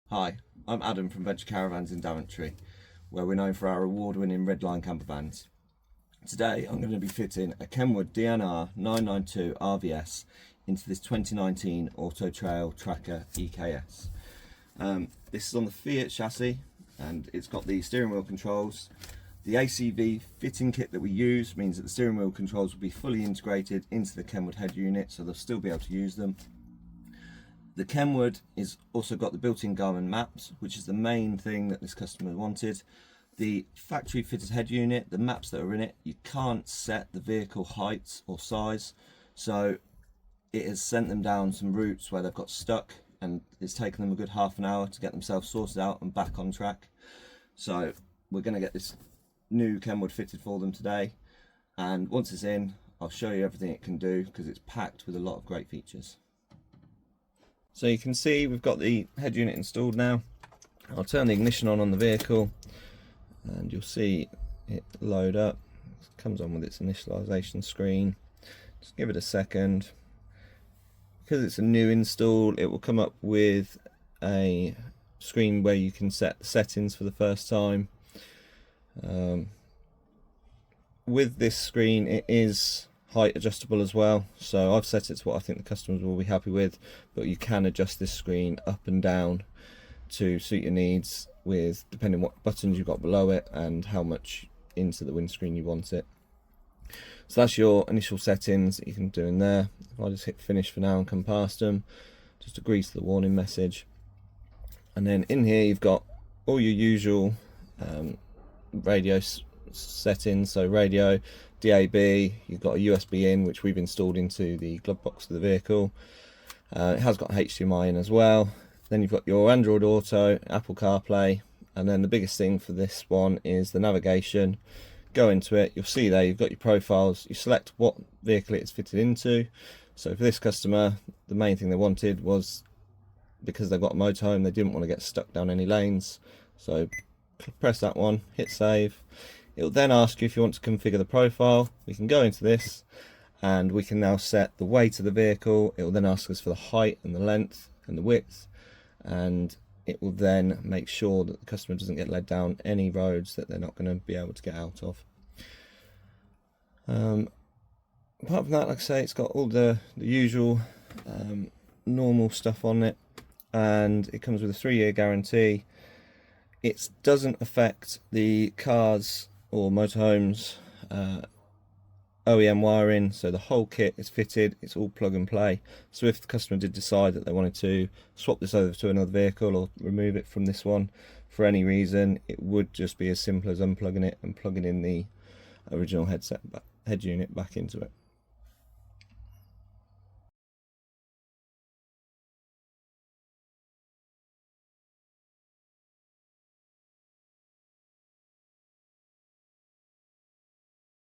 Hi, I'm Adam from Venture Caravans in Daventry, where we're known for our award-winning Redline Campers. Today I'm going to be fitting a KENWOOD DNR992RVS into this 2019 Autotrail-Tracker EKS. This is on the Fiat chassis and it's got the steering wheel controls. The ACV fitting kit that we use means that the steering wheel controls will be fully integrated into the KENWOOD head unit, so they'll still be able to use them. The KENWOOD is also got the built-in Garmin maps, which is the main thing that this customer wanted. The factory fitted head unit, the maps that are in it, you can't set the vehicle height or size, so it has sent them down some routes where they've got stuck and it's taken them a good half an hour to get themselves sorted out and back on track. So we're going to get this new KENWOOD fitted for them today, and once it's in, I'll show you everything it can do because it's packed with a lot of great features. So you can see we've got the head unit installed now. I'll turn the ignition on the vehicle and you'll see it load up. It comes on with its initialization screen. Just give it a second. Because it's a new install, it will come up with a screen where you can set the settings for the first time. With this screen, it is height adjustable as well, so I've set it to what I think the customers will be happy with, but you can adjust this screen up and down to suit your needs, with depending what buttons you've got below it and how much into the windscreen you want it. So that's your initial settings that you can do in there. If I just hit finish for now and come past them, just agree to the warning message, and then in here you've got all your usual radio settings, so radio, DAB, you've got a USB in which we've installed into the glove box of the vehicle. It has got HDMI in as well. Then you've got your Android Auto, Apple CarPlay, and then the biggest thing for this one is the navigation. Go into it, you'll see there you've got your profiles, you select what vehicle it's fitted into. So for this customer, the main thing they wanted was, because they've got a motorhome, they didn't want to get stuck down any lanes, so press that one, hit save. It will then ask you if you want to configure the profile. We can go into this and we can now set the weight of the vehicle. It will then ask us for the height and the length and the width, and it will then make sure that the customer doesn't get led down any roads that they're not going to be able to get out of. Apart from that, like I say, it's got all the usual normal stuff on it, and it comes with a 3-year guarantee. It doesn't affect the cars or motorhomes OEM wiring, so the whole kit is fitted, it's all plug and play. So if the customer did decide that they wanted to swap this over to another vehicle or remove it from this one for any reason, it would just be as simple as unplugging it and plugging in the original head unit back into it.